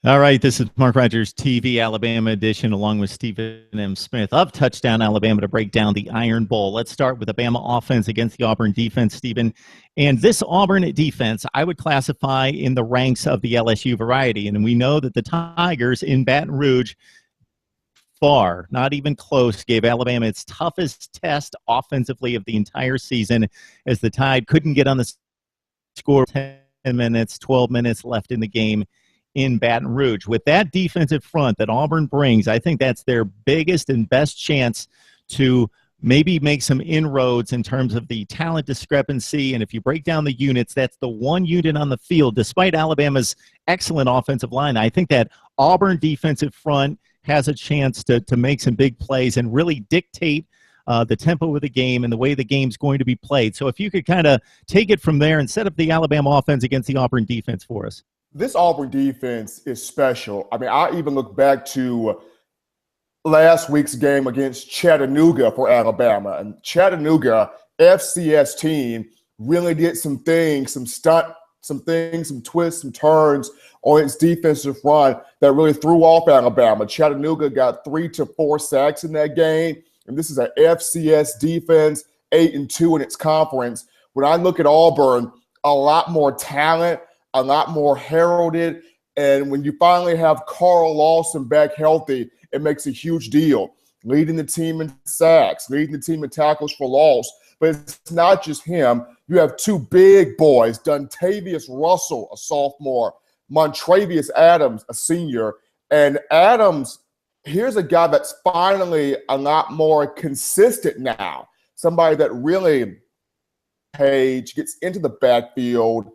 All right, this is Mark Rogers TV Alabama edition, along with Stephen M. Smith of Touchdown Alabama to break down the Iron Bowl. Let's start with the Bama offense against the Auburn defense, Stephen. And this Auburn defense, I would classify in the ranks of the LSU variety. And we know that the Tigers in Baton Rouge, far, not even close, gave Alabama its toughest test offensively of the entire season, as the Tide couldn't get on the score 10 minutes, 12 minutes left in the game in Baton Rouge. With that defensive front that Auburn brings, I think that's their biggest and best chance to maybe make some inroads in terms of the talent discrepancy. And if you break down the units, that's the one unit on the field, despite Alabama's excellent offensive line. I think that Auburn defensive front has a chance to make some big plays and really dictate the tempo of the game and the way the game's going to be played. So if you could kind of take it from there and set up the Alabama offense against the Auburn defense for us. This Auburn defense is special. I mean, I even look back to last week's game against Chattanooga for Alabama. And Chattanooga, FCS team, really did some things, some twists, some turns on its defensive run that really threw off Alabama. Chattanooga got 3 to 4 sacks in that game. And this is an FCS defense, 8-2 in its conference. When I look at Auburn, a lot more talent, a lot more heralded. And when you finally have Carl Lawson back healthy, it makes a huge deal. Leading the team in sacks, leading the team in tackles for loss. But it's not just him. You have two big boys, Dontavius Russell, a sophomore, Montravius Adams, a senior. And Adams, here's a guy that's finally a lot more consistent now. Somebody that really gets into the backfield,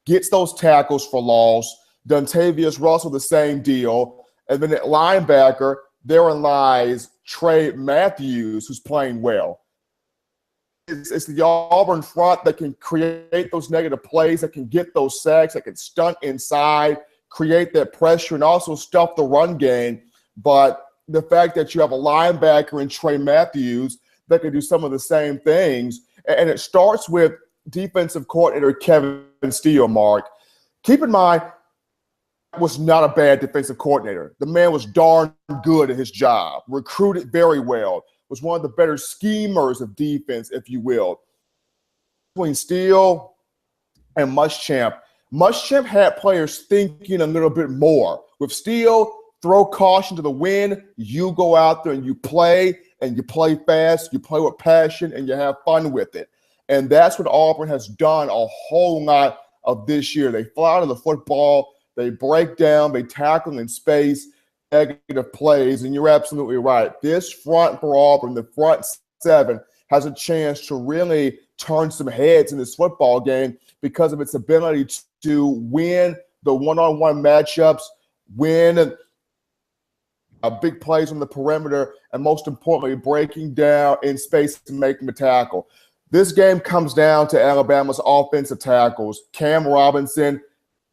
gets those tackles for loss. Dontavius Russell, the same deal. And then at linebacker, therein lies Trey Matthews, who's playing well. It's the Auburn front that can create those negative plays, that can get those sacks, that can stunt inside, create that pressure, and also stuff the run game. But the fact that you have a linebacker in Trey Matthews that can do some of the same things, and it starts with defensive coordinator Kevin Steele, Mark. Keep in mind, was not a bad defensive coordinator. The man was darn good at his job, recruited very well, was one of the better schemers of defense, if you will. Between Steele and Muschamp had players thinking a little bit more. With Steele, throw caution to the wind. You go out there and you play fast, you play with passion, and you have fun with it. And that's what Auburn has done a whole lot of this year. They fly to the football, they break down, they tackle in space, negative plays, and you're absolutely right. This front for Auburn, the front seven, has a chance to really turn some heads in this football game because of its ability to win the one-on-one matchups, win big plays on the perimeter, and most importantly, breaking down in space and making the tackle. This game comes down to Alabama's offensive tackles. Cam Robinson,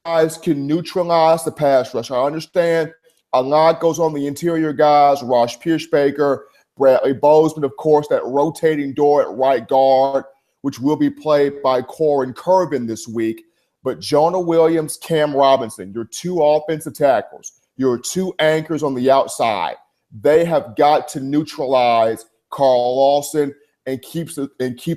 guys can neutralize the pass rush. I understand a lot goes on the interior guys, Rosh Pierschbaker, Bradley Bozeman, of course, that rotating door at right guard, which will be played by Corin Curvin this week. But Jonah Williams, Cam Robinson, your two offensive tackles, your two anchors on the outside, they have got to neutralize Carl Lawson and keep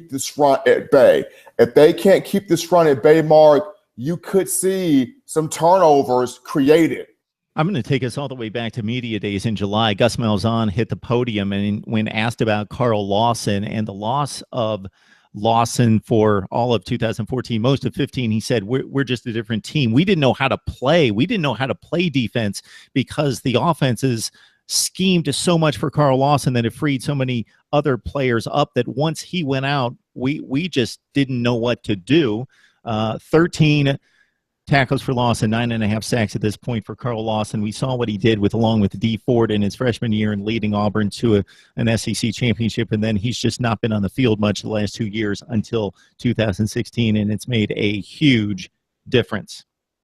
this front at bay. If they can't keep this front at bay, Mark, you could see some turnovers created. I'm going to take us all the way back to media days in July. Gus Malzahn hit the podium, and when asked about Carl Lawson and the loss of Lawson for all of 2014, most of 15, he said, we're just a different team. We didn't know how to play. We didn't know how to play defense because the offenses schemed so much for Carl Lawson that it freed so many other players up that once he went out, we just didn't know what to do. 13 tackles for loss and 9.5 sacks at this point for Carl Lawson. We saw what he did along with Dee Ford in his freshman year and leading Auburn to an SEC championship, and then he's just not been on the field much the last 2 years until 2016, and it's made a huge difference.